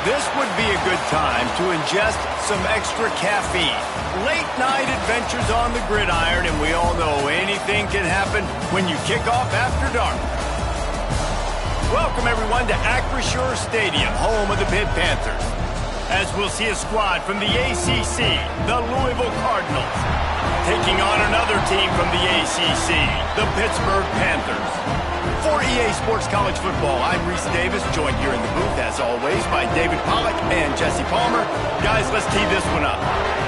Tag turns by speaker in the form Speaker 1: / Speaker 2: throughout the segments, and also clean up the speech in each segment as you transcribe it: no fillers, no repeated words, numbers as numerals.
Speaker 1: This would be a good time to ingest some extra caffeine. Late night adventures on the gridiron, and we all know anything can happen when you kick off after dark. Welcome everyone to Acrisure Stadium, home of the Pitt Panthers. As we'll see a squad from the ACC, the Louisville Cardinals, taking on another team from the ACC, the Pittsburgh Panthers. For EA Sports College Football, I'm Reese Davis, joined here in the booth, as always, by David Pollack and Jesse Palmer. Guys, let's tee this one up.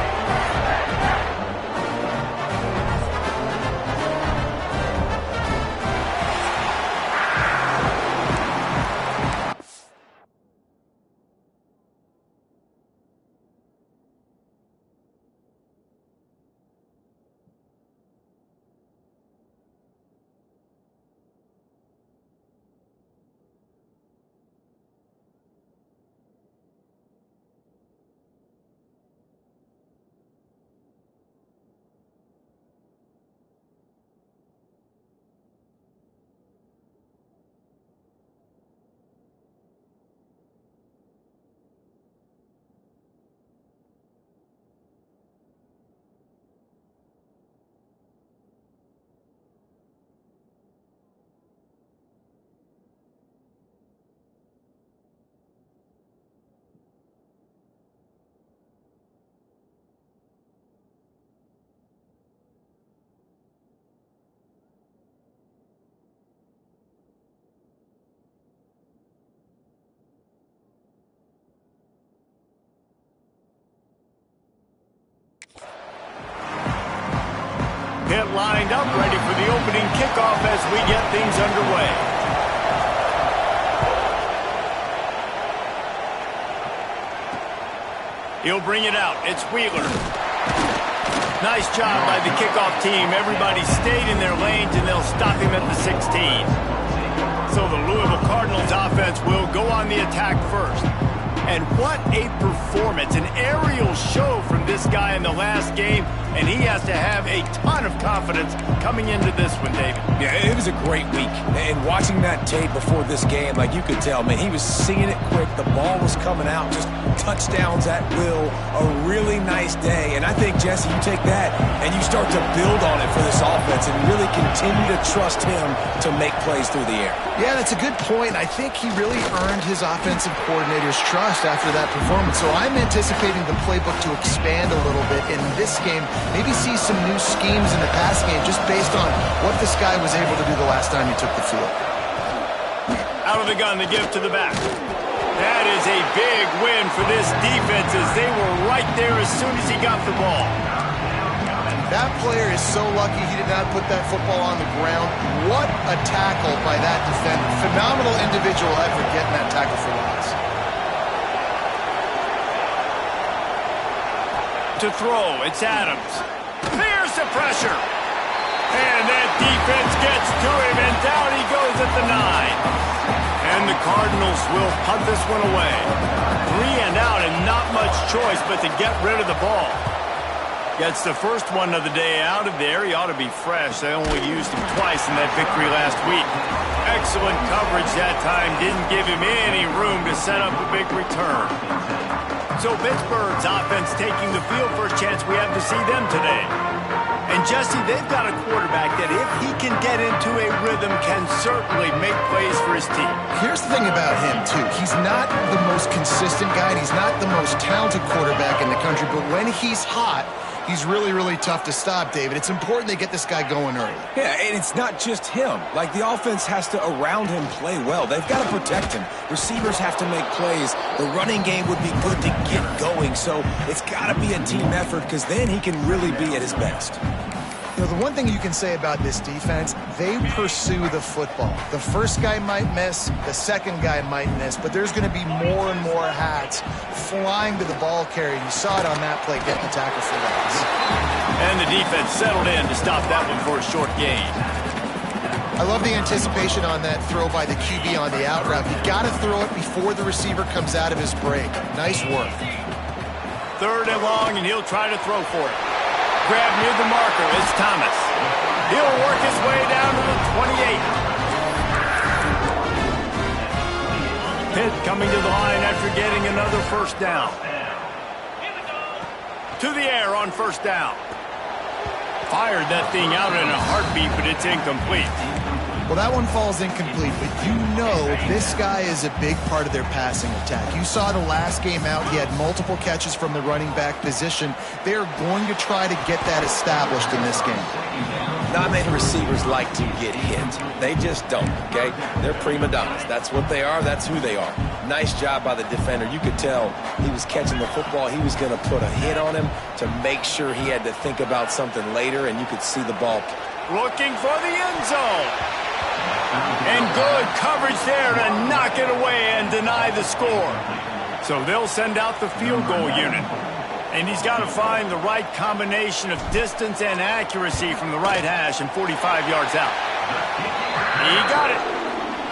Speaker 1: Pitt lined up ready for the opening kickoff as we get things underway. He'll bring it out. It's Wheeler. Nice job by the kickoff team. Everybody stayed in their lanes, and they'll stop him at the 16. So the Louisville Cardinals offense will go on the attack first. And what a performance, an aerial show from this guy in the last game, and he has to have a ton of confidence coming into this one, David.
Speaker 2: Yeah, it was a great week. And watching that tape before this game, like you could tell, man, he was seeing it quick. The ball was coming out, just touchdowns at will. A really nice day. And I think, Jesse, you take that and you start to build on it for this offense and really continue to trust him to make plays through the air.
Speaker 3: Yeah, that's a good point. I think he really earned his offensive coordinator's trust after that performance. So I'm anticipating the playbook to expand a little bit in this game, maybe see some new schemes in the pass game just based on what this guy was able to do the last time he took the field.
Speaker 1: Out of the gun, the give to the back. That is a big win for this defense as they were right there as soon as he got the ball.
Speaker 3: That player is so lucky he did not put that football on the ground. What a tackle by that defender. Phenomenal individual effort getting that tackle for loss.
Speaker 1: To throw, it's Adams. There's the pressure. And that defense gets to him, and down he goes at the 9. And the Cardinals will punt this one away. 3 and out, and not much choice but to get rid of the ball. Gets the first one of the day out of there. He ought to be fresh. They only used him twice in that victory last week. Excellent coverage that time. Didn't give him any room to set up a big return. So Pittsburgh's offense taking the field for a chance we have to see them today. And Jesse, they've got a quarterback that if he can get into a rhythm can certainly make plays for his team.
Speaker 3: Here's the thing about him, too. He's not the most consistent guy, and he's not the most talented quarterback in the country, but when he's hot, he's really, really tough to stop, David. It's important they get this guy going early.
Speaker 2: Yeah, and it's not just him. Like, the offense has to, around him, play well. They've got to protect him. Receivers have to make plays. The running game would be good to get going. So it's got to be a team effort because then he can really be at his best.
Speaker 3: You know, the one thing you can say about this defense, they pursue the football. The first guy might miss, the second guy might miss, but there's going to be more and more hats flying to the ball carrier. You saw it on that play, getting the tackle for loss.
Speaker 1: And the defense settled in to stop that one for a short gain.
Speaker 3: I love the anticipation on that throw by the QB on the out route. You got to throw it before the receiver comes out of his break. Nice work.
Speaker 1: 3rd and long, and he'll try to throw for it. Grab near the marker. It's Thomas. He'll work his way down to the 28. Pitt coming to the line after getting another first down. To the air on first down. Fired that thing out in a heartbeat, but it's incomplete.
Speaker 3: Well, that one falls incomplete, but you know this guy is a big part of their passing attack. You saw the last game out, he had multiple catches from the running back position. They're going to try to get that established in this game.
Speaker 2: Not many receivers like to get hit. They just don't, okay? They're prima donnas. That's what they are. That's who they are. Nice job by the defender. You could tell he was catching the football. He was going to put a hit on him to make sure he had to think about something later, and you could see the ball.
Speaker 1: Looking for the end zone. And good coverage there to knock it away and deny the score. So they'll send out the field goal unit. And he's got to find the right combination of distance and accuracy from the right hash and 45 yards out. He got it.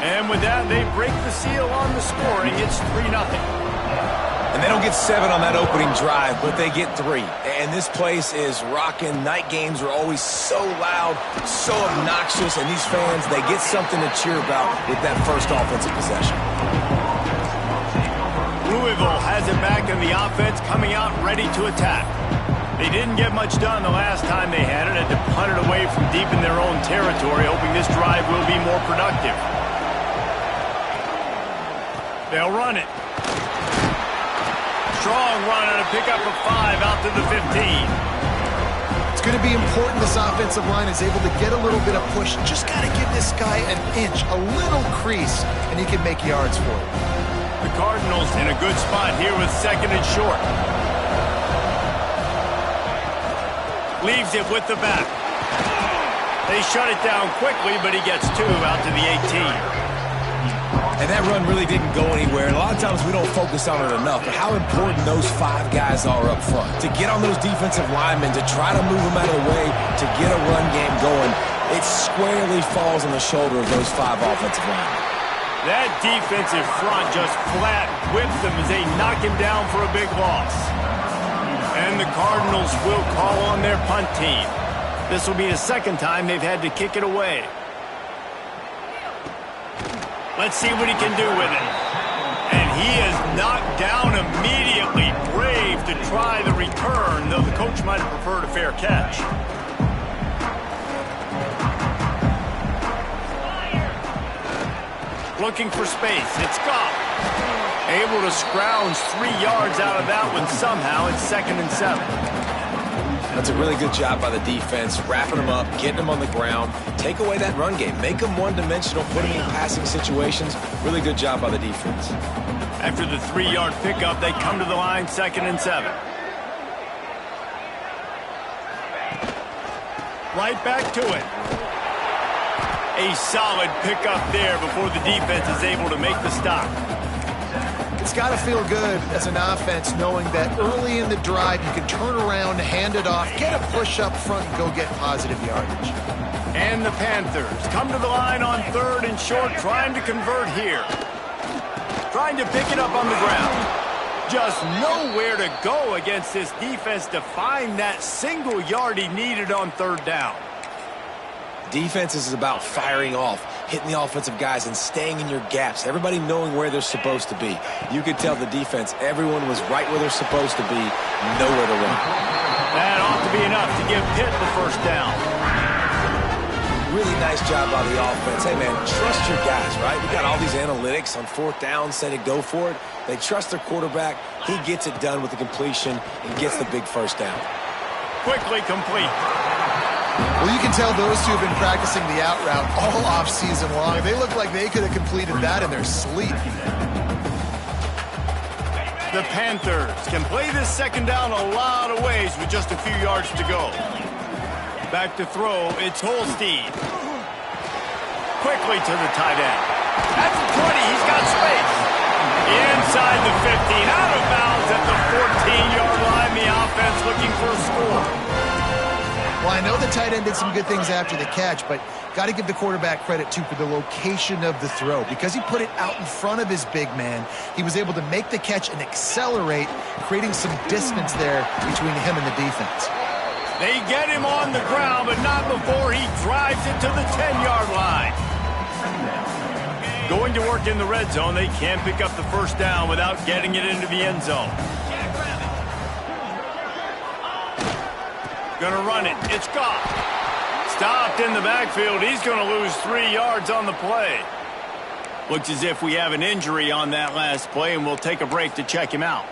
Speaker 1: And with that, they break the seal on the scoring. It's 3-0.
Speaker 2: And they don't get 7 on that opening drive, but they get 3. And this place is rocking. Night games are always so loud, so obnoxious, and these fans, they get something to cheer about with that first offensive possession.
Speaker 1: Louisville has it back in the offense, coming out ready to attack. They didn't get much done the last time they had it, had to punt it away from deep in their own territory, hoping this drive will be more productive. They'll run it. Strong run and a pickup of 5 out to the 15.
Speaker 3: It's going to be important this offensive line is able to get a little bit of push. Just got to give this guy an inch, a little crease, and he can make yards for it.
Speaker 1: The Cardinals in a good spot here with 2nd and short. Leaves it with the back. They shut it down quickly, but he gets 2 out to the 18.
Speaker 2: And that run really didn't go anywhere. And a lot of times we don't focus on it enough, but how important those 5 guys are up front. To get on those defensive linemen, to try to move them out of the way, to get a run game going, it squarely falls on the shoulder of those 5 offensive linemen.
Speaker 1: That defensive front just flat whipped them as they knock him down for a big loss. And the Cardinals will call on their punt team. This will be the second time they've had to kick it away. Let's see what he can do with it. And he is knocked down immediately. Brave to try the return, though the coach might have preferred a fair catch. Looking for space. It's Ncaa. Able to scrounge 3 yards out of that one somehow. It's 2nd and 7.
Speaker 2: That's a really good job by the defense, wrapping them up, getting them on the ground. Take away that run game. Make them one-dimensional, put them in passing situations. Really good job by the defense.
Speaker 1: After the 3-yard pickup, they come to the line, 2nd and 7. Right back to it. A solid pickup there before the defense is able to make the stop.
Speaker 3: It's got to feel good as an offense knowing that early in the drive you can turn around, hand it off, get a push up front, and go get positive yardage.
Speaker 1: And the Panthers come to the line on 3rd and short, trying to convert here. Trying to pick it up on the ground. Just nowhere to go against this defense to find that single yard he needed on 3rd down.
Speaker 2: Defense is about firing off, hitting the offensive guys and staying in your gaps. Everybody knowing where they're supposed to be. You could tell the defense, everyone was right where they're supposed to be, nowhere to run.
Speaker 1: That ought to be enough to give Pitt the 1st down.
Speaker 2: Really nice job by the offense. Hey, man, trust your guys, right? We got all these analytics on 4th down, say to go for it. They trust their quarterback. He gets it done with the completion and gets the big 1st down.
Speaker 1: Quickly complete.
Speaker 3: Well, you can tell those two have been practicing the out route all off-season long. They look like they could have completed that in their sleep.
Speaker 1: The Panthers can play this 2nd down a lot of ways with just a few yards to go. Back to throw, it's Holstein. Quickly to the tight end. At the 20, he's got space. Inside the 15, out of bounds at the 14-yard line. The offense looking for a score.
Speaker 3: Well, I know the tight end did some good things after the catch, but got to give the quarterback credit, too, for the location of the throw. Because he put it out in front of his big man, he was able to make the catch and accelerate, creating some distance there between him and the defense.
Speaker 1: They get him on the ground, but not before he drives it to the 10-yard line. Going to work in the red zone, they can't pick up the 1st down without getting it into the end zone. Gonna run it. It's Ncaa. Stopped in the backfield. He's gonna lose 3 yards on the play. Looks as if we have an injury on that last play, and we'll take a break to check him out.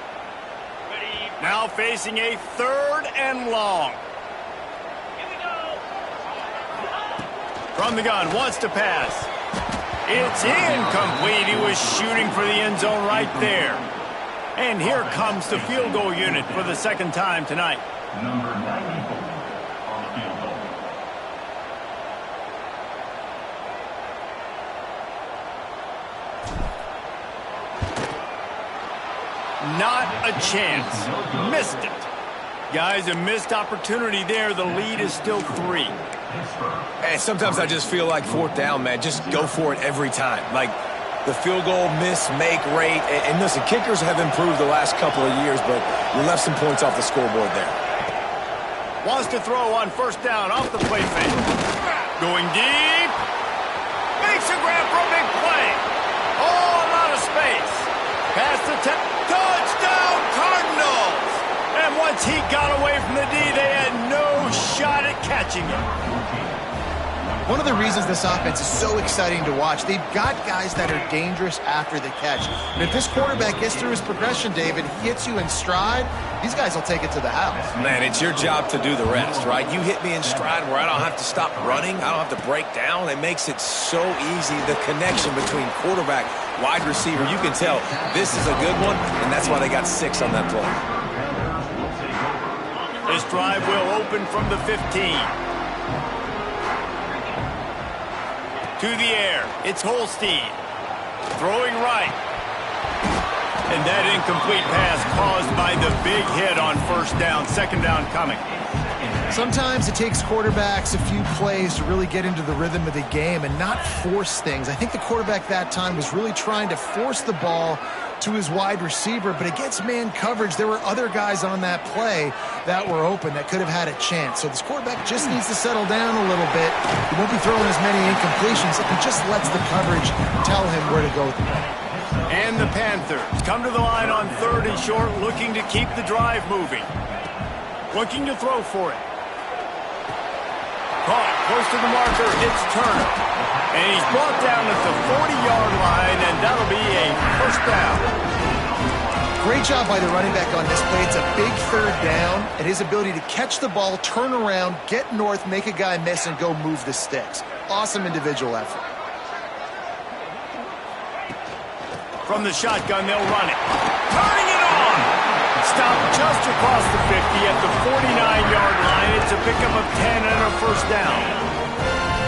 Speaker 1: Now facing a 3rd and long. From the gun, wants to pass. It's incomplete. He was shooting for the end zone right there. And here comes the field goal unit for the 2nd time tonight.
Speaker 4: Number 94 on the field goal.
Speaker 1: Not a chance. Missed it. Guys, a missed opportunity there. The lead is still 3.
Speaker 2: And sometimes I just feel like 4th down, man. Just go for it every time. Like the field goal miss-make rate. And listen, kickers have improved the last couple of years, but you left some points off the scoreboard there.
Speaker 1: Wants to throw on 1st down off the play fake. Going deep. Makes a grab for a big play. Oh, a lot of space. Past the touchdown Cardinals. And once he got away from the D, they had no shot at catching him.
Speaker 3: One of the reasons this offense is so exciting to watch, they've got guys that are dangerous after the catch. And if this quarterback gets through his progression, David, hits you in stride, these guys will take it to the house.
Speaker 2: Man, it's your job to do the rest, right? You hit me in stride where I don't have to stop running. I don't have to break down. It makes it so easy, the connection between quarterback, wide receiver. You can tell this is a good one, and that's why they got 6 on that play.
Speaker 1: This drive will open from the 15. To the air, it's Holstein. Throwing right. And that incomplete pass caused by the big hit on first down. Second down coming.
Speaker 3: Sometimes it takes quarterbacks a few plays to really get into the rhythm of the game and not force things. I think the quarterback that time was really trying to force the ball to his wide receiver, but against man coverage, there were other guys on that play that were open that could have had a chance. So this quarterback just needs to settle down a little bit. He won't be throwing as many incompletions if he just lets the coverage tell him where to go with the ball.
Speaker 1: And the Panthers come to the line on 3rd and short, looking to keep the drive moving. Looking to throw for it. Caught close to the marker, it's Turner. And he's brought down at the 40-yard line, and that'll be a first down.
Speaker 3: Great job by the running back on this play. It's a big 3rd down, and his ability to catch the ball, turn around, get north, make a guy miss, and go move the sticks. Awesome individual effort.
Speaker 1: From the shotgun, they'll run it. Turning it on! Stopped just across the 50 at the 49-yard line. It's a pickup of 10 and a first down.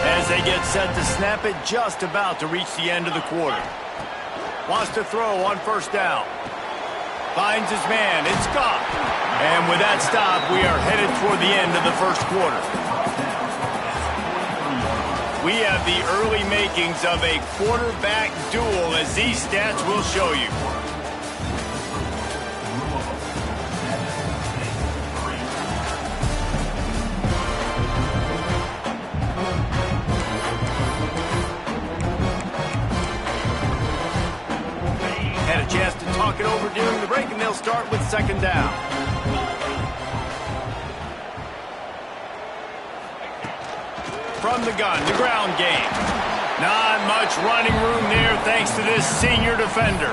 Speaker 1: As they get set to snap it, just about to reach the end of the quarter. Wants to throw on first down. Finds his man. It's Ncaa. And with that stop, we are headed toward the end of the first quarter. We have the early makings of a quarterback duel, as these stats will show you. Had a chance to talk it over during the break, and they'll start with second down. From the gun, the ground game. Not much running room there thanks to this senior defender.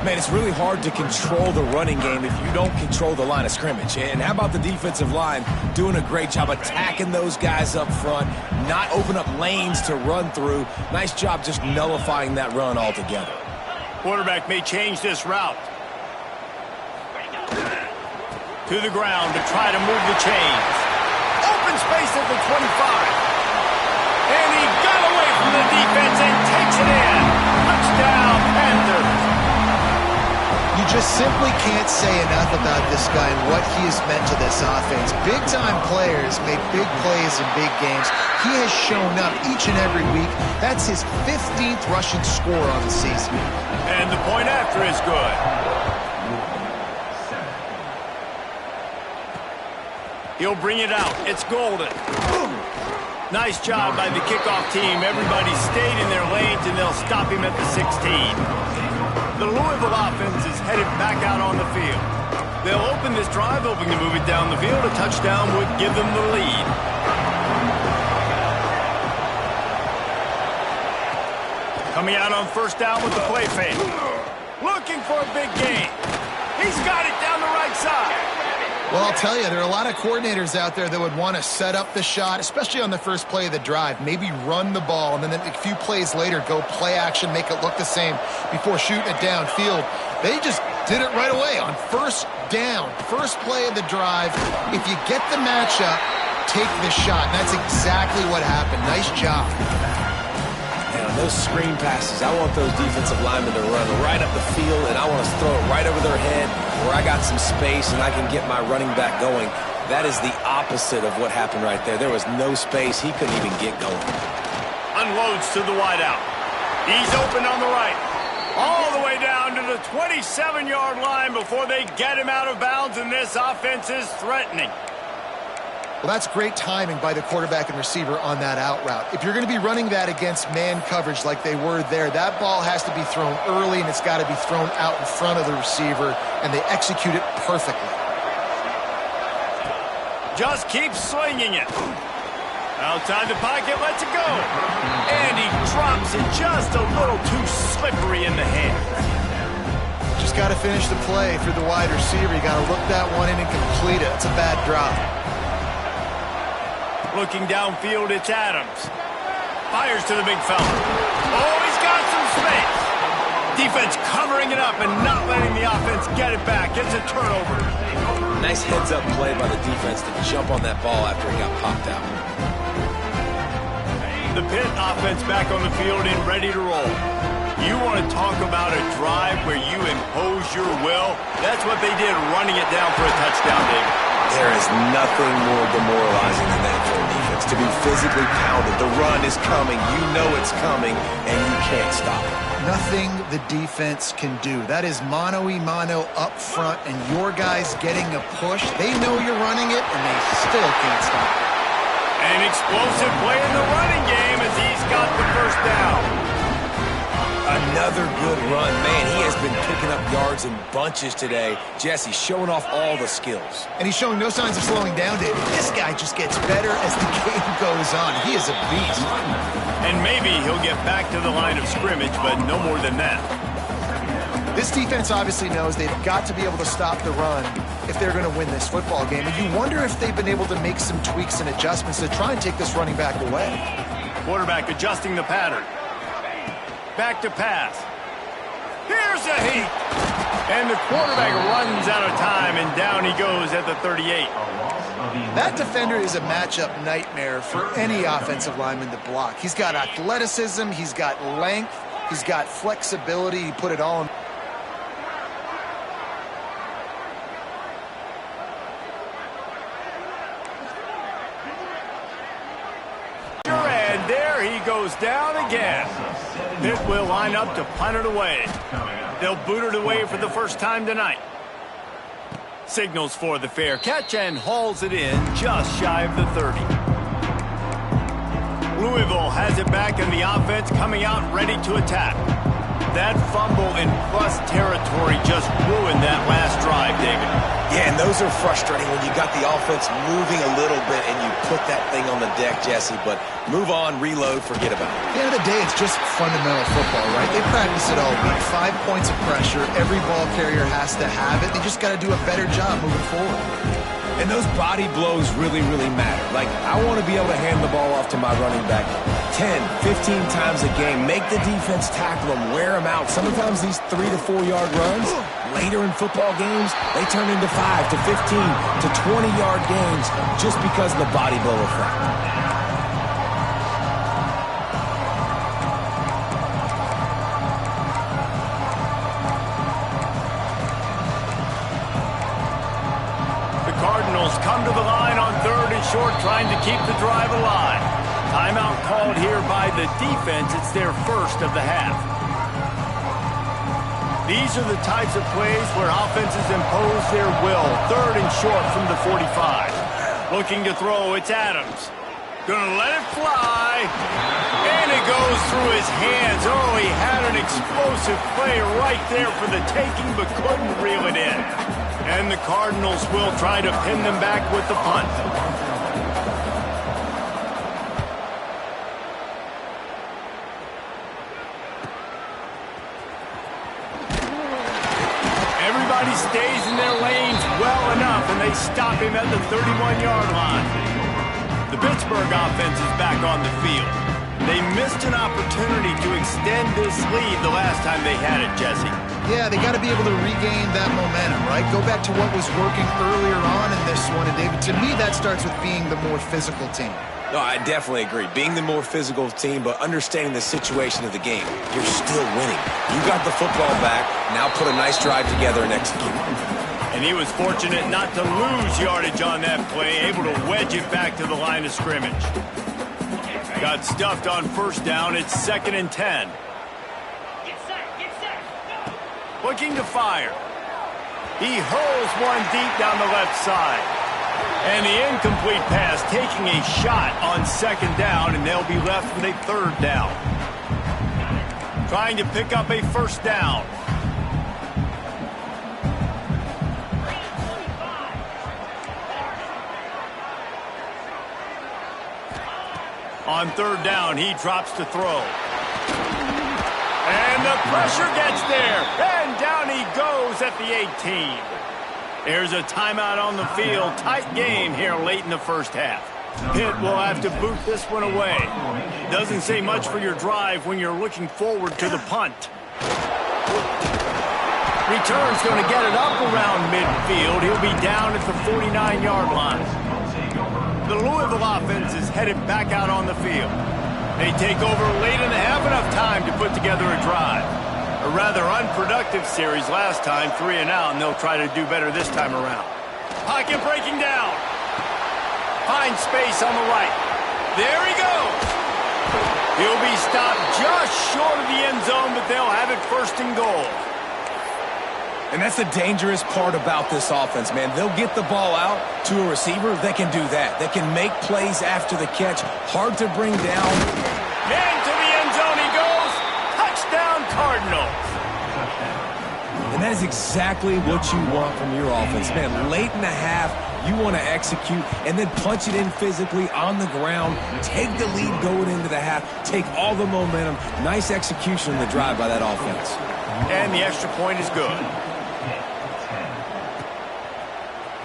Speaker 2: Man, it's really hard to control the running game if you don't control the line of scrimmage. And how about the defensive line doing a great job attacking those guys up front, not open up lanes to run through. Nice job just nullifying that run altogether.
Speaker 1: Quarterback may change this route. To the ground to try to move the chains. Open space at the 25. And he got away from the defense and takes it in. Touchdown, Panthers.
Speaker 3: You just simply can't say enough about this guy and what he has meant to this offense. Big-time players make big plays in big games. He has shown up each and every week. That's his 15th rushing score on the season.
Speaker 1: And the point after is good. He'll bring it out. It's Golden. Nice job by the kickoff team. Everybody stayed in their lanes, and they'll stop him at the 16. The Louisville offense is headed back out on the field. They'll open this drive, hoping to move it down the field. A touchdown would give them the lead. Coming out on first down with the play fake. Looking for a big gain. He's got it down the right side.
Speaker 3: Well, I'll tell you, there are a lot of coordinators out there that would want to set up the shot, especially on the first play of the drive, maybe run the ball, and then a few plays later go play action, make it look the same before shooting it downfield. They just did it right away on first down, first play of the drive. If you get the matchup, take the shot. And that's exactly what happened. Nice job.
Speaker 2: And on those screen passes, I want those defensive linemen to run right up the field, and I want to throw it right over their head where I got some space and I can get my running back going. That is the opposite of what happened right there. There was no space. He couldn't even get going.
Speaker 1: Unloads to the wideout. He's open on the right. All the way down to the 27-yard line before they get him out of bounds, and this offense is threatening.
Speaker 3: Well, that's great timing by the quarterback and receiver on that out route. If you're going to be running that against man coverage like they were there, that ball has to be thrown early, and it's got to be thrown out in front of the receiver, and they execute it perfectly.
Speaker 1: Just keep swinging it. Outside the pocket, lets it go. And he drops it just a little too slippery in the hand.
Speaker 3: Just got to finish the play through the wide receiver. You got to look that one in and complete it. It's a bad drop.
Speaker 1: Looking downfield, it's Adams. Fires to the big fella. Oh, he's got some space. Defense covering it up and not letting the offense get it back. It's a turnover.
Speaker 2: Nice heads-up play by the defense to jump on that ball after it got popped out.
Speaker 1: The Pitt offense back on the field and ready to roll. You want to talk about a drive where you impose your will? That's what they did, running it down for a touchdown, David.
Speaker 2: There is nothing more demoralizing than that for a defense. To be physically pounded. The run is coming. You know it's coming, and you can't stop it.
Speaker 3: Nothing the defense can do. That is mano-a-mano up front, and your guys getting a push. They know you're running it, and they still can't stop it.
Speaker 1: An explosive play in the running game as he's got the first down.
Speaker 2: Another good run. Man, he has been picking up yards in bunches today. Jesse showing off all the skills.
Speaker 3: And he's showing no signs of slowing down, David. This guy just gets better as the game goes on. He is a beast.
Speaker 1: And maybe he'll get back to the line of scrimmage, but no more than that.
Speaker 3: This defense obviously knows they've got to be able to stop the run if they're going to win this football game. And you wonder if they've been able to make some tweaks and adjustments to try and take this running back away.
Speaker 1: Quarterback adjusting the pattern. Back to pass. Here's a heat. And the quarterback runs out of time, and down he goes at the 38.
Speaker 3: That defender is a matchup nightmare for any offensive lineman to block. He's got athleticism, he's got length, he's got flexibility. He put it all in.
Speaker 1: And there he goes down again. Pitt will line up to punt it away. They'll boot it away for the first time tonight. Signals for the fair catch and hauls it in just shy of the 30. Louisville has it back in the offense, coming out ready to attack. That fumble in plus territory just ruined that last drive, David.
Speaker 2: Yeah, and those are frustrating when you got the offense moving a little bit and you put that thing on the deck, Jesse. But move on, reload, forget about it.
Speaker 3: At the end of the day, it's just fundamental football, right? They practice it all week. 5 points of pressure. Every ball carrier has to have it. They just got to do a better job moving forward.
Speaker 2: And those body blows really, really matter. Like, I want to be able to hand the ball off to my running back 10, 15 times a game. Make the defense tackle them, wear them out. Sometimes these 3 to 4 yard runs, later in football games, they turn into 5 to 15 to 20 yard games just because of the body blow effect.
Speaker 1: Come to the line on 3rd and short, trying to keep the drive alive. Timeout called here by the defense. It's their first of the half. These are the types of plays where offenses impose their will. 3rd and short from the 45. Looking to throw, it's Adams. Gonna let it fly. And it goes through his hands. Oh, he had an explosive play right there for the taking, but couldn't reel it in. And the Cardinals will try to pin them back with the punt. Everybody stays in their lanes well enough, and they stop him at the 31-yard line. The Pittsburgh offense is back on the field. They missed an opportunity to extend this lead the last time they had it, Jesse.
Speaker 3: Yeah, they got to be able to regain that momentum, right? Go back to what was working earlier on in this one. And, David, to me, that starts with being the more physical team.
Speaker 2: No, I definitely agree. Being the more physical team, but understanding the situation of the game. You're still winning. You got the football back. Now put a nice drive together and execute.
Speaker 1: And he was fortunate not to lose yardage on that play, able to wedge it back to the line of scrimmage. Got stuffed on 1st down. It's 2nd and 10. Looking to fire. He hurls one deep down the left side. And the incomplete pass taking a shot on 2nd down, and they'll be left with a 3rd down. Trying to pick up a 1st down. On 3rd down, he drops to throw. And the pressure gets there. And down he goes at the 18. There's a timeout on the field. Tight game here late in the 1st half. Pitt will have to boot this one away. Doesn't say much for your drive when you're looking forward to the punt. Return's going to get it up around midfield. He'll be down at the 49-yard line. The Louisville offense is headed back out on the field. They take over late in the half, enough time to put together a drive. A rather unproductive series last time, 3 and out, and they'll try to do better this time around. Pocket breaking down. Finds space on the right. There he goes. He'll be stopped just short of the end zone, but they'll have it 1st and goal.
Speaker 2: And that's the dangerous part about this offense, man. They'll get the ball out to a receiver. They can do that. They can make plays after the catch. Hard to bring down.
Speaker 1: Into the end zone he goes. Touchdown, Cardinals.
Speaker 2: And that is exactly what you want from your offense, man. Late in the half, you want to execute and then punch it in physically on the ground. Take the lead going into the half. Take all the momentum. Nice execution on the drive by that offense.
Speaker 1: And the extra point is good.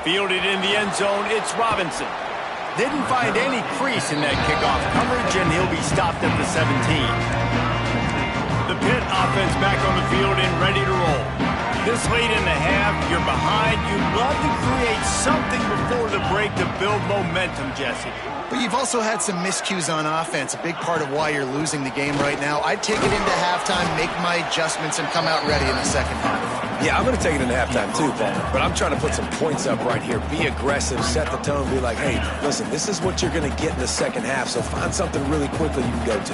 Speaker 1: Fielded in the end zone, it's Robinson. Didn't find any crease in that kickoff coverage, and he'll be stopped at the 17. The Pitt offense back on the field and ready to roll. This late in the half, you're behind. You'd love to create something before the break to build momentum, Jesse.
Speaker 3: But you've also had some miscues on offense, a big part of why you're losing the game right now. I'd take it into halftime, make my adjustments, and come out ready in the second half.
Speaker 2: Yeah, I'm going to take it into halftime too, Paul. But I'm trying to put some points up right here. Be aggressive, set the tone, be like, hey, listen, this is what you're going to get in the second half, so find something really quickly you can go to.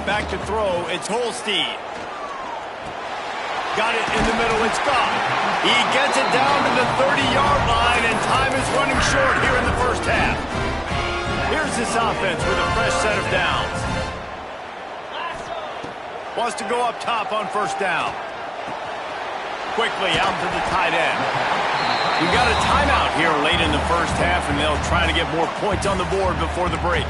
Speaker 1: Back to throw, it's Holstein. Got it in the middle, it's gone. He gets it down to the 30-yard line, and time is running short here in the first half. Here's this offense with a fresh set of downs. Wants to go up top on 1st down. Quickly out to the tight end. We got a timeout here late in the first half, and they'll try to get more points on the board before the break.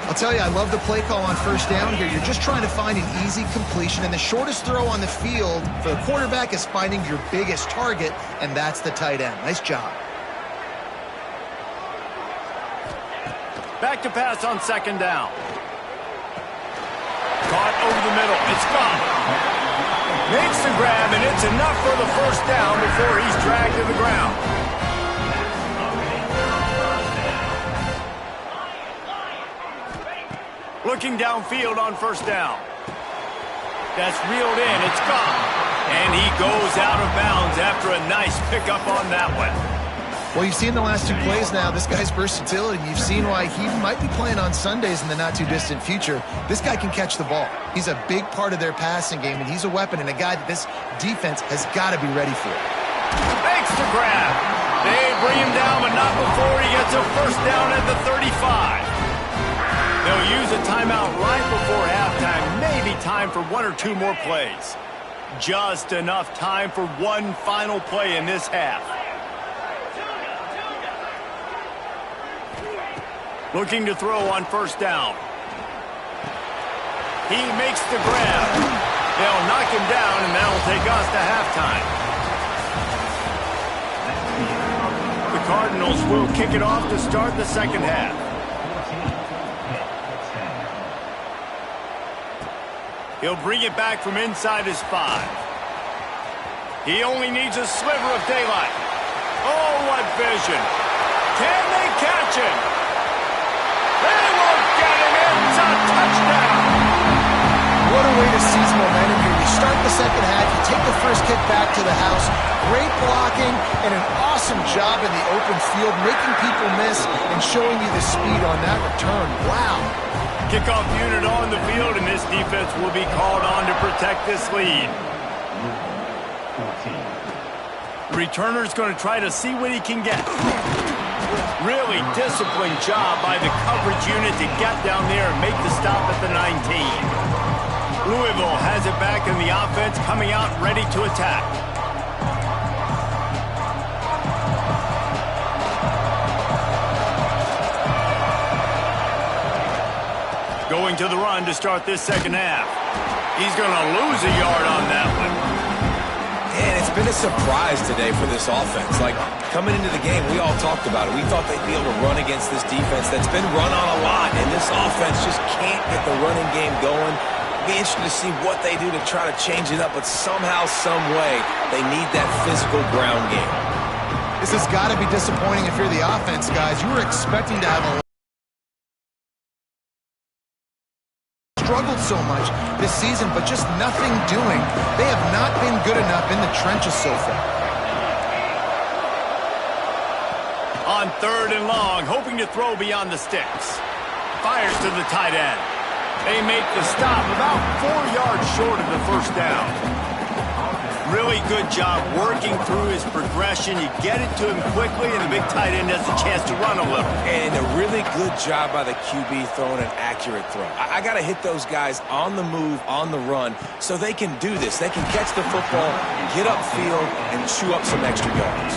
Speaker 3: I'll tell you, I love the play call on 1st down here. You're just trying to find an easy completion, and the shortest throw on the field for the quarterback is finding your biggest target, and that's the tight end. Nice job.
Speaker 1: Back to pass on 2nd down. Caught over the middle. It's gone. Makes the grab, and it's enough for the 1st down before he's dragged to the ground. Looking downfield on 1st down. That's reeled in. It's gone. And he goes out of bounds after a nice pickup on that one.
Speaker 3: Well, you've seen the last 2 plays now. This guy's versatility. You've seen why he might be playing on Sundays in the not-too-distant future. This guy can catch the ball. He's a big part of their passing game, and he's a weapon and a guy that this defense has got to be ready for.
Speaker 1: Makes the grab. They bring him down, but not before he gets a 1st down at the 35. They'll use a timeout right before halftime. Maybe time for 1 or 2 more plays. Just enough time for one final play in this half. Looking to throw on 1st down. He makes the grab. They'll knock him down, and that'll take us to halftime. The Cardinals will kick it off to start the second half. He'll bring it back from inside his 5. He only needs a sliver of daylight. Oh, what vision. Can they catch him? They won't get him. It's a touchdown.
Speaker 3: What a way to seize momentum here. You start the second half, you take the first kick back to the house. Great blocking and an awesome job in the open field, making people miss and showing you the speed on that return. Wow.
Speaker 1: Kickoff unit on the field, and this defense will be called on to protect this lead. The returner's going to try to see what he can get. Really disciplined job by the coverage unit to get down there and make the stop at the 19. Louisville has it back in the offense, coming out ready to attack. Going to the run to start this second half. He's going to lose a yard on that one.
Speaker 2: And it's been a surprise today for this offense. Like, coming into the game, we all talked about it. We thought they'd be able to run against this defense that's been run on a lot, and this offense just can't get the running game going. Be interested to see what they do to try to change it up, but somehow, some way, they need that physical ground game.
Speaker 3: This has got to be disappointing if you're the offense, guys. You were expecting to have a struggled so much this season, but just nothing doing. They have not been good enough in the trenches so far.
Speaker 1: On 3rd and long, hoping to throw beyond the sticks. Fires to the tight end. They make the stop about 4 yards short of the first down. Really good job working through his progression. You get it to him quickly, and the big tight end has a chance to run a little.
Speaker 2: And a really good job by the QB throwing an accurate throw. I got to hit those guys on the move, on the run, so they can do this. They can catch the football, get upfield, and chew up some extra yards.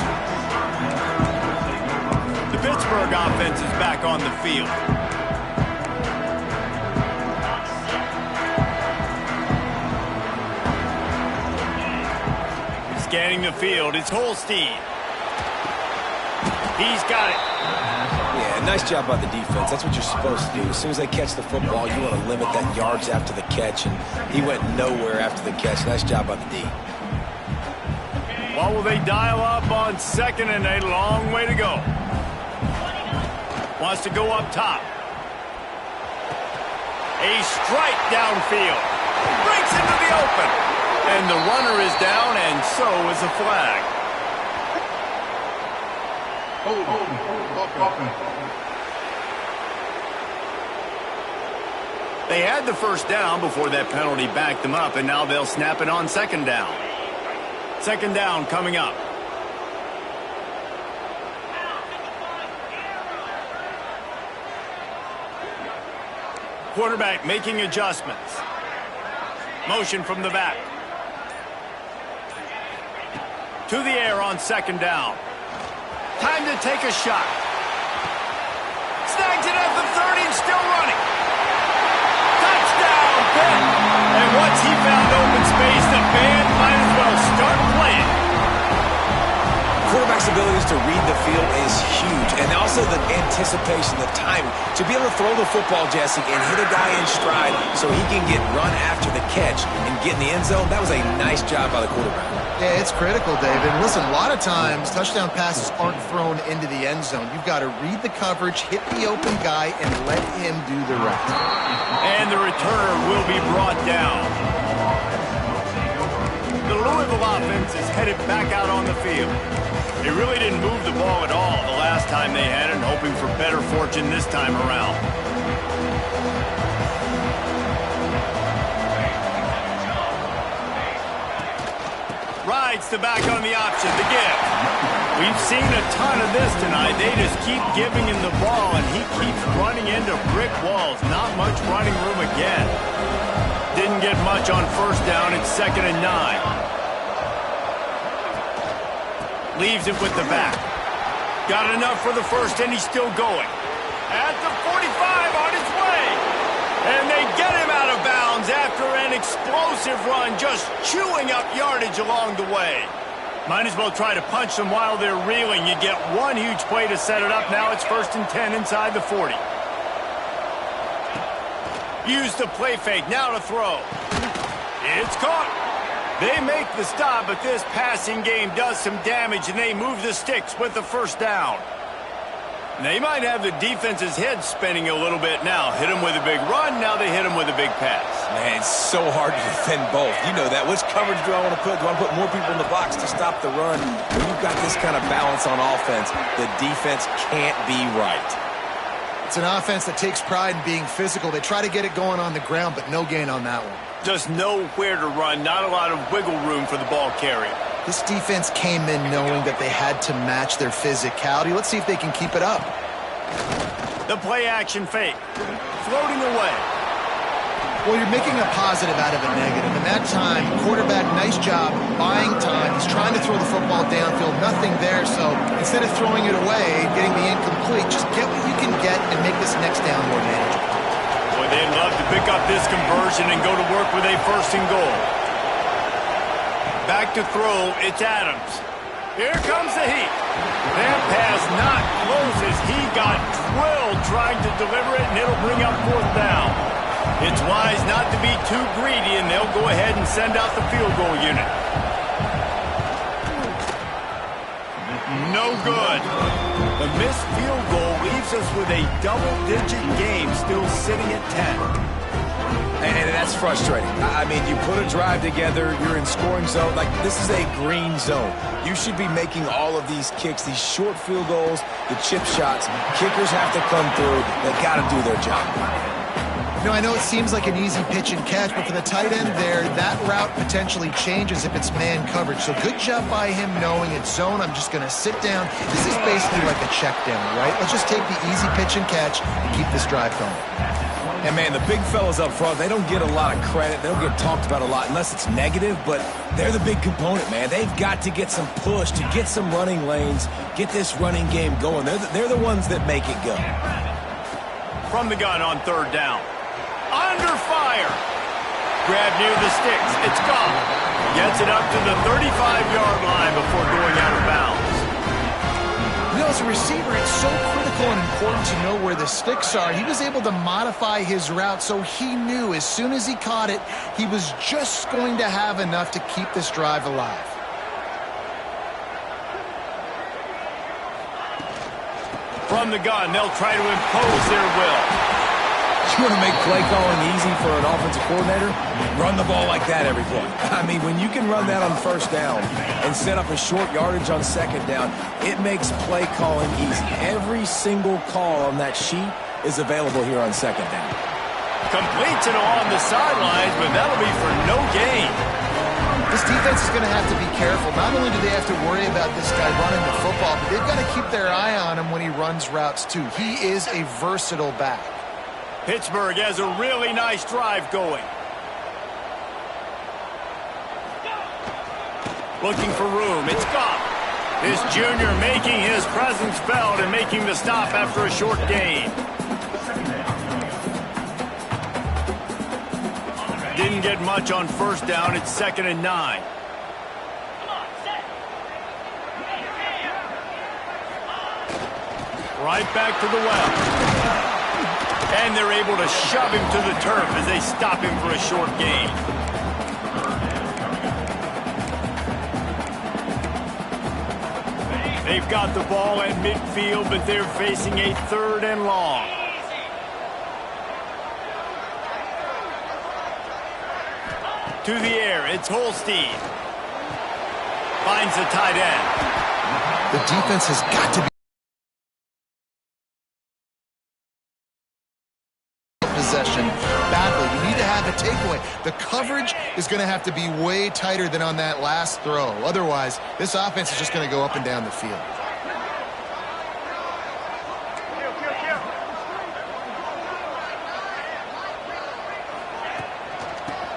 Speaker 1: The Pittsburgh offense is back on the field. Scanning the field, it's Holstein. He's got it.
Speaker 2: Yeah, nice job by the defense. That's what you're supposed to do. As soon as they catch the football, you want to limit that yards after the catch, and he went nowhere after the catch. Nice job by the D.
Speaker 1: What will they dial up on 2nd and a long way to go? Wants to go up top. A strike downfield. Breaks into the open. And the runner is down, and so is a flag. They had the first down before that penalty backed them up, and now they'll snap it on 2nd down. 2nd down coming up. Quarterback making adjustments. Motion from the back. To the air on 2nd down. Time to take a shot. Snags it at the 30 and still running. Touchdown, Pitt. And once he found open space, the band might as well start playing.
Speaker 2: Quarterback's abilities to read the field is huge, and also the anticipation, the timing. To be able to throw the football, Jesse, and hit a guy in stride so he can get run after the catch and get in the end zone, that was a nice job by the quarterback.
Speaker 3: Yeah, it's critical, David. Listen, a lot of times touchdown passes aren't thrown into the end zone. You've got to read the coverage, hit the open guy, and let him do the rest.
Speaker 1: And the returner will be brought down. The Louisville offense is headed back out on the field. They really didn't move the ball at all the last time they had it, and hoping for better fortune this time around. Rides the back on the option to give. We've seen a ton of this tonight. They just keep giving him the ball, and he keeps running into brick walls. Not much running room again. Didn't get much on 1st down. It's 2nd and 9. Leaves it with the back. Got enough for the first, and he's still going. At the 45 on his way. And they get him out of bounds after an explosive run, just chewing up yardage along the way. Might as well try to punch them while they're reeling. You get one huge play to set it up. Now it's 1st and 10 inside the 40. Use the play fake. Now to throw. It's caught. They make the stop, but this passing game does some damage, and they move the sticks with the 1st down. They might have the defense's head spinning a little bit now. Hit them with a big run, now they hit them with a big pass.
Speaker 2: Man, it's so hard to defend both. You know that. Which coverage do I want to put? Do I want to put more people in the box to stop the run? When you've got this kind of balance on offense, the defense can't be right.
Speaker 3: It's an offense that takes pride in being physical. They try to get it going on the ground, but no gain on that one.
Speaker 1: Just nowhere to run, not a lot of wiggle room for the ball carrier.
Speaker 3: This defense came in knowing that they had to match their physicality. Let's see if they can keep it up.
Speaker 1: The play action fake. Floating away.
Speaker 3: Well, you're making a positive out of a negative. And that time, quarterback, nice job, buying time. He's trying to throw the football downfield. Nothing there, so instead of throwing it away, getting the incomplete, just get what you can get and make this next down more manageable.
Speaker 1: Boy, they'd love to pick up this conversion and go to work with a 1st and goal. Back to throw, it's Adams. Here comes the heat. That pass not close as he got drilled trying to deliver it, and it'll bring up 4th down. It's wise not to be too greedy, and they'll go ahead and send out the field goal unit. No good. The missed field goal leaves us with a double-digit game still sitting at 10.
Speaker 2: And that's frustrating. I mean, you put a drive together, you're in scoring zone. Like, this is a green zone. You should be making all of these kicks, these short field goals, the chip shots. Kickers have to come through. They got to do their job.
Speaker 3: You know, I know it seems like an easy pitch and catch, but for the tight end there, that route potentially changes if it's man coverage. So good job by him knowing it's zone. I'm just going to sit down. This is basically like a check down, right? Let's just take the easy pitch and catch and keep this drive going.
Speaker 2: And, man, the big fellas up front, they don't get a lot of credit. They don't get talked about a lot unless it's negative, but they're the big component, man. They've got to get some push, to get some running lanes, get this running game going. They're the ones that make it go.
Speaker 1: From the gun on third down. Under fire. Grab near the sticks. It's gone. Gets it up to the 35-yard line before going out of bounds.
Speaker 3: You know, as a receiver, it's so critical and important to know where the sticks are. He was able to modify his route so he knew as soon as he caught it, he was just going to have enough to keep this drive alive.
Speaker 1: From the gun, they'll try to impose their will.
Speaker 2: You want to make play calling easy for an offensive coordinator? Run the ball like that every play. I mean, when you can run that on first down and set up a short yardage on second down, it makes play calling easy. Every single call on that sheet is available here on second down.
Speaker 1: Completes it along the sidelines, but that'll be for no gain.
Speaker 3: This defense is going to have to be careful. Not only do they have to worry about this guy running the football, but they've got to keep their eye on him when he runs routes too. He is a versatile back.
Speaker 1: Pittsburgh has a really nice drive going. Looking for room. It's gone. This junior making his presence felt and making the stop after a short gain. Didn't get much on first down. It's 2nd and 9. Right back to the well. And they're able to shove him to the turf as they stop him for a short gain. They've got the ball at midfield, but they're facing a 3rd and long. To the air, it's Holstein. Finds the tight end.
Speaker 3: The defense has got to be possession badly. You need to have a takeaway. The coverage is going to have to be way tighter than on that last throw. Otherwise, this offense is just going to go up and down the field.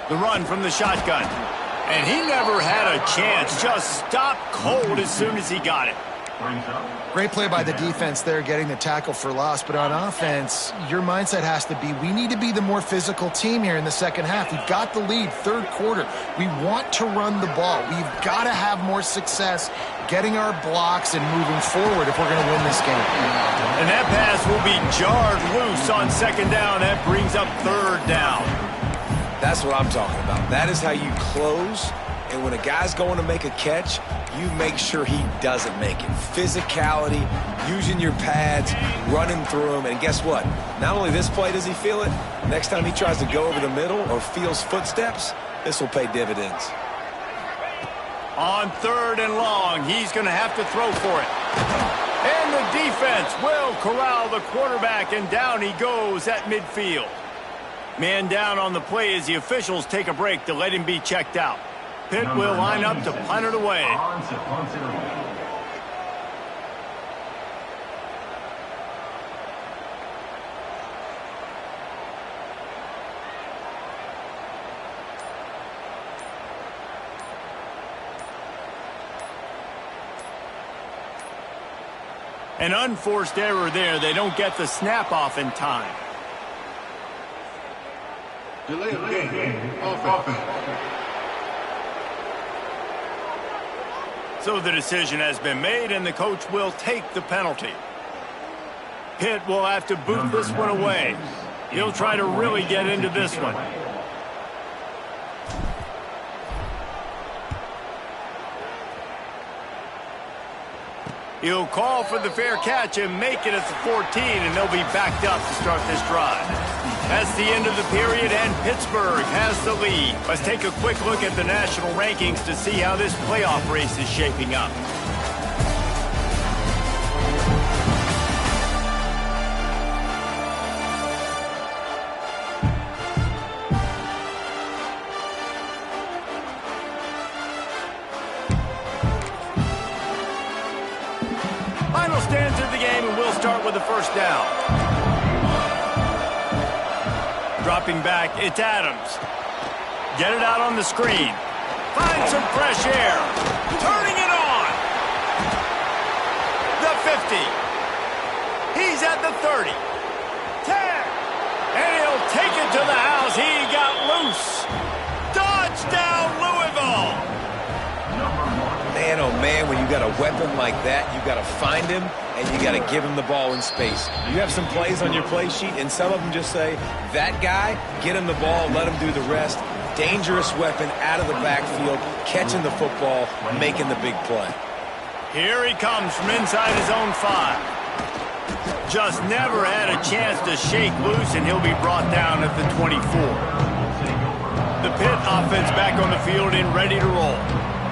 Speaker 1: The run from the shotgun. And he never had a chance. Just stopped cold as soon as he got it.
Speaker 3: Great play by the defense there, getting the tackle for loss. But on offense, your mindset has to be, we need to be the more physical team here in the second half. We've got the lead, 3rd quarter. We want to run the ball. We've got to have more success getting our blocks and moving forward if we're going to win this game.
Speaker 1: And that pass will be jarred loose on 2nd down. That brings up 3rd down.
Speaker 2: That's what I'm talking about. That is how you close. And when a guy's going to make a catch, you make sure he doesn't make it. Physicality, using your pads, running through him. And guess what? Not only this play does he feel it, next time he tries to go over the middle or feels footsteps, this will pay dividends.
Speaker 1: On 3rd and long, he's going to have to throw for it. And the defense will corral the quarterback, and down he goes at midfield. Man down on the play as the officials take a break to let him be checked out. Pitt will line up to punt it away. An unforced error there. They don't get the snap off in time.
Speaker 4: Delay of game. Offense.
Speaker 1: So the decision has been made, and the coach will take the penalty. Pitt will have to boot this one away. He'll try to really get into this one. He'll call for the fair catch and make it at the 14, and they'll be backed up to start this drive. That's the end of the period, and Pittsburgh has the lead. Let's take a quick look at the national rankings to see how this playoff race is shaping up. Final stanza of the game, and we'll start with the first down. Dropping back, it's Adams. Get it out on the screen. Find some fresh air. Turning it on. The 50. He's at the 30. 10. And he'll take it to the house. He got loose. Touchdown, Louisville.
Speaker 2: Man, oh man, when you got a weapon like that, you got to find him and you got to give him the ball in space. You have some plays on your play sheet, and some of them just say, that guy, get him the ball, let him do the rest. Dangerous weapon out of the backfield, catching the football, making the big play.
Speaker 1: Here he comes from inside his own 5. Just never had a chance to shake loose, and he'll be brought down at the 24. The Pitt offense back on the field and ready to roll.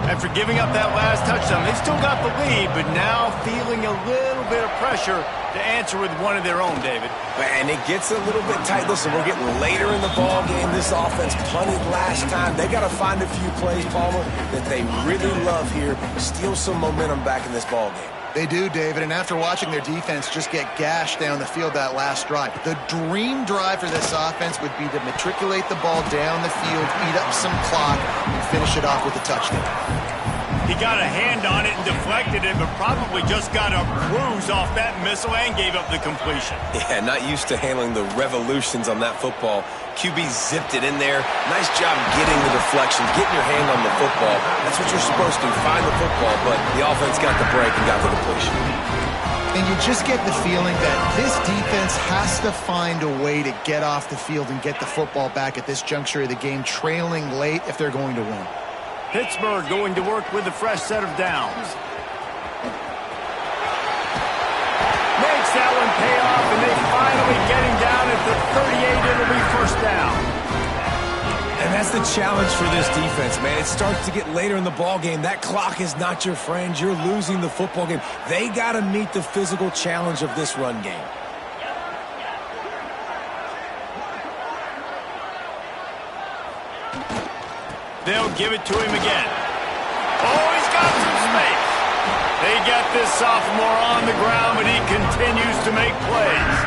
Speaker 1: After giving up that last touchdown, they still got the lead, but now feeling a little bit of pressure to answer with one of their own, David.
Speaker 2: And it gets a little bit tight. Listen, we're getting later in the ball game. This offense punted last time. They got to find a few plays, Palmer, that they really love here. Steal some momentum back in this ball game.
Speaker 3: They do, David, and after watching their defense just get gashed down the field that last drive, the dream drive for this offense would be to matriculate the ball down the field, eat up some clock, and finish it off with a touchdown.
Speaker 1: He got a hand on it and deflected it, but probably just got a cruise off that missile and gave up the completion.
Speaker 2: Yeah, not used to handling the revolutions on that football. QB zipped it in there. Nice job getting the deflection, getting your hand on the football. That's what you're supposed to, find the football, but the offense got the break and got the completion.
Speaker 3: And you just get the feeling that this defense has to find a way to get off the field and get the football back at this juncture of the game, trailing late if they're going to win.
Speaker 1: Pittsburgh going to work with a fresh set of downs. Makes that one pay off, and they finally getting down at the 38. It'll be first down.
Speaker 2: And that's the challenge for this defense, man. It starts to get later in the ball game. That clock is not your friend. You're losing the football game. They got to meet the physical challenge of this run game.
Speaker 1: They'll give it to him again. Oh, he's got some space. They got this sophomore on the ground, but he continues to make plays.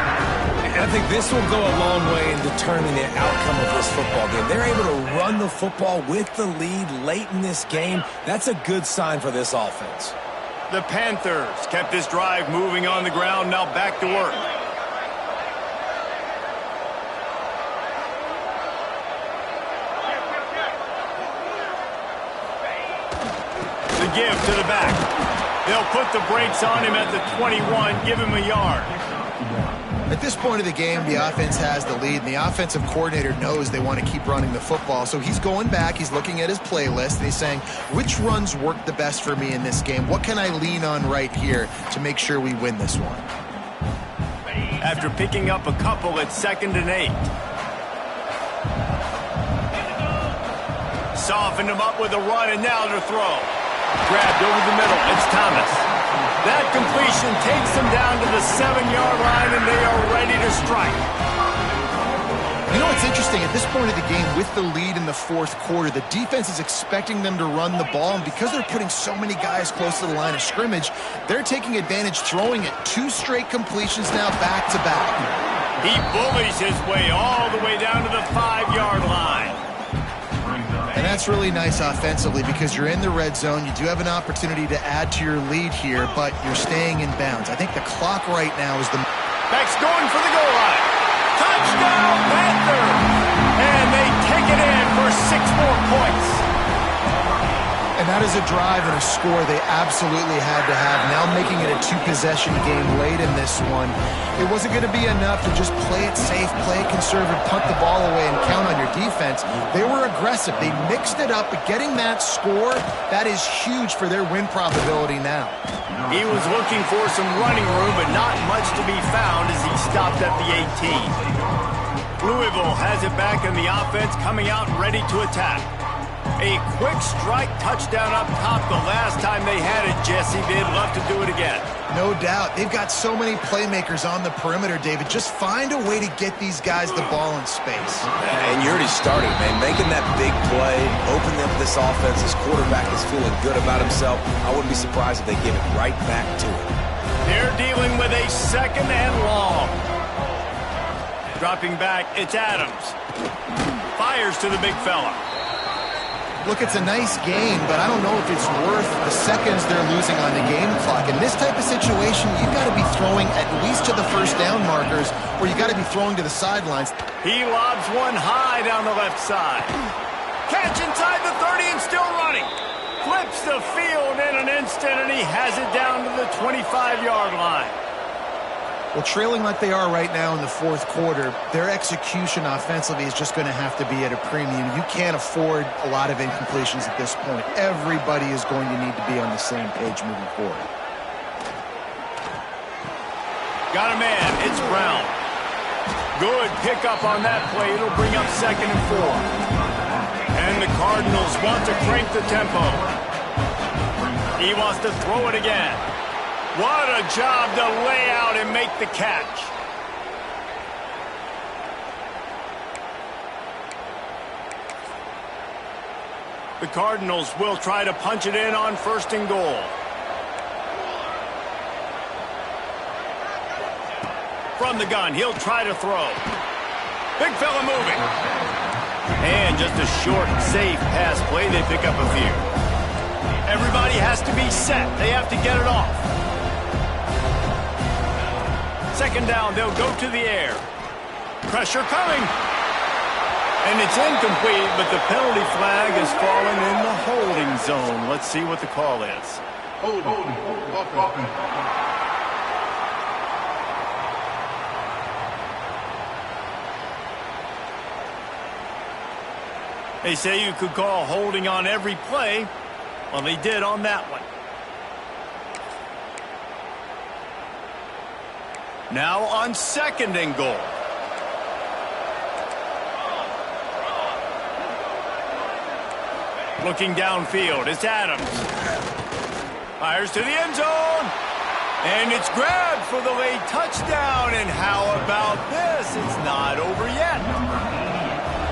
Speaker 2: And I think this will go a long way in determining the outcome of this football game. They're able to run the football with the lead late in this game. That's a good sign for this offense.
Speaker 1: The Panthers kept this drive moving on the ground, now back to work. The give to the back. They'll put the brakes on him at the 21, give him a yard.
Speaker 3: At this point of the game, the offense has the lead, and the offensive coordinator knows they want to keep running the football. So he's going back, he's looking at his playlist, and he's saying, which runs work the best for me in this game? What can I lean on right here to make sure we win this one?
Speaker 1: After picking up a couple at 2nd and 8. Softened him up with a run, and now to throw. Grabbed over the middle. It's Thomas. That completion takes them down to the 7-yard line, and they are ready to strike.
Speaker 3: You know what's interesting? At this point of the game, with the lead in the 4th quarter, the defense is expecting them to run the ball, and because they're putting so many guys close to the line of scrimmage, they're taking advantage, throwing it. 2 straight completions now back to back.
Speaker 1: He bullies his way all the way down to the 5-yard line.
Speaker 3: And that's really nice offensively because you're in the red zone. You do have an opportunity to add to your lead here, but you're staying in bounds. I think the clock right now is the...
Speaker 1: Beck's going for the goal line. Touchdown, Panthers! And they take it in for 6 more points.
Speaker 3: And that is a drive and a score they absolutely had to have. Now making it a 2-possession game late in this one. It wasn't going to be enough to just play it safe, play it conservative, punt the ball away, and count on your defense. They were aggressive. They mixed it up, but getting that score, that is huge for their win probability now.
Speaker 1: He was looking for some running room, but not much to be found as he stopped at the 18. Louisville has it back in the offense, coming out ready to attack. A quick strike touchdown up top the last time they had it, Jesse. They'd love to do it again.
Speaker 3: No doubt. They've got so many playmakers on the perimeter, David. Just find a way to get these guys the ball in space.
Speaker 2: And you already started, man. Making that big play, opening up this offense. This quarterback is feeling good about himself. I wouldn't be surprised if they give it right back to him.
Speaker 1: They're dealing with a second and long. Dropping back, it's Adams. Fires to the big fella.
Speaker 3: Look, it's a nice game, but I don't know if it's worth the seconds they're losing on the game clock. In this type of situation, you've got to be throwing at least to the first down markers, or you've got to be throwing to the sidelines.
Speaker 1: He lobs one high down the left side. Catch inside the 30 and still running. Flips the field in an instant, and he has it down to the 25-yard line.
Speaker 3: Well, trailing like they are right now in the fourth quarter, their execution offensively is just going to have to be at a premium. You can't afford a lot of incompletions at this point. Everybody is going to need to be on the same page moving forward.
Speaker 1: Got a man. It's Brown. Good pickup on that play. It'll bring up 2nd and 4. And the Cardinals want to crank the tempo. He wants to throw it again. What a job to lay out and make the catch. The Cardinals will try to punch it in on 1st and goal. From the gun, he'll try to throw. Big fella moving. And just a short, safe pass play. They pick up a few. Everybody has to be set. They have to get it off. 2nd down, they'll go to the air. Pressure coming. And it's incomplete, but the penalty flag has fallen in the holding zone. Let's see what the call is.
Speaker 4: Holding. Offense.
Speaker 1: They say you could call holding on every play. Well, they did on that one. Now on 2nd and goal. Looking downfield, it's Adams. Fires to the end zone. And it's grabbed for the late touchdown. And how about this? It's not over yet.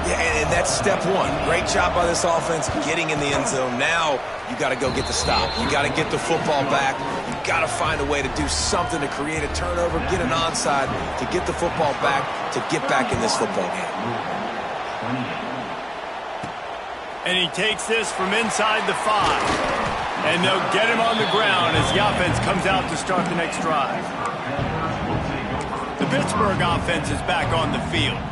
Speaker 2: Yeah, and that's step one. Great job by this offense getting in the end zone. Now you got to go get the stop. You got to get the football back. You got to find a way to do something to create a turnover, get an onside, to get the football back, to get back in this football game.
Speaker 1: And he takes this from inside the 5. And they'll get him on the ground as the offense comes out to start the next drive. The Pittsburgh offense is back on the field.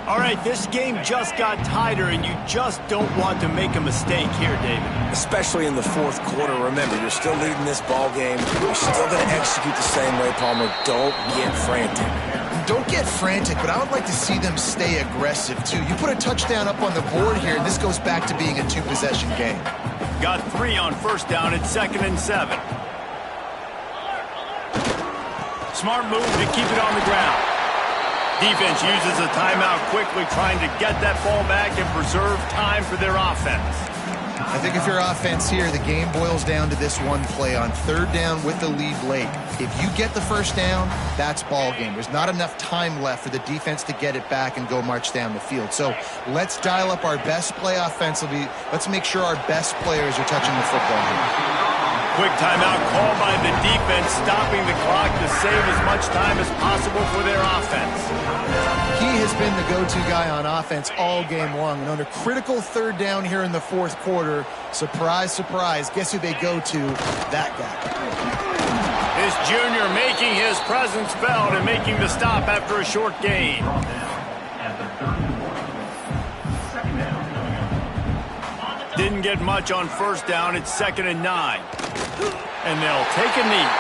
Speaker 1: All right, this game just got tighter, and you just don't want to make a mistake here, David.
Speaker 2: Especially in the fourth quarter. Remember, you're still leading this ball game. You're still going to execute the same way, Palmer. Don't get frantic.
Speaker 3: Don't get frantic, but I would like to see them stay aggressive, too. You put a touchdown up on the board here, and this goes back to being a 2-possession game.
Speaker 1: Got 3 on 1st down. It's 2nd and 7. Smart move to keep it on the ground. Defense uses a timeout quickly, trying to get that ball back and preserve time for their offense.
Speaker 3: I think if you're offense here, the game boils down to this one play on 3rd down with the lead late. If you get the 1st down, that's ball game. There's not enough time left for the defense to get it back and go march down the field. So let's dial up our best play offensively. Let's make sure our best players are touching the football here.
Speaker 1: Quick timeout called by the defense, stopping the clock to save as much time as possible for their offense.
Speaker 3: He has been the go-to guy on offense all game long. And on a critical 3rd down here in the 4th quarter, surprise, surprise, guess who they go to? That guy.
Speaker 1: This junior making his presence felt and making the stop after a short gain. Didn't get much on 1st down. It's 2nd and 9. And they'll take a knee.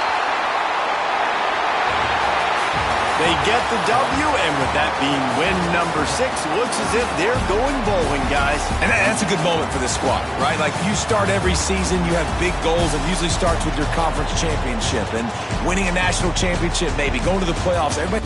Speaker 1: They get the W, and with that being win number 6, looks as if they're going bowling, guys.
Speaker 2: And that's a good moment for this squad, right? Like, you start every season, you have big goals. It usually starts with your conference championship and winning a national championship, maybe going to the playoffs. Everybody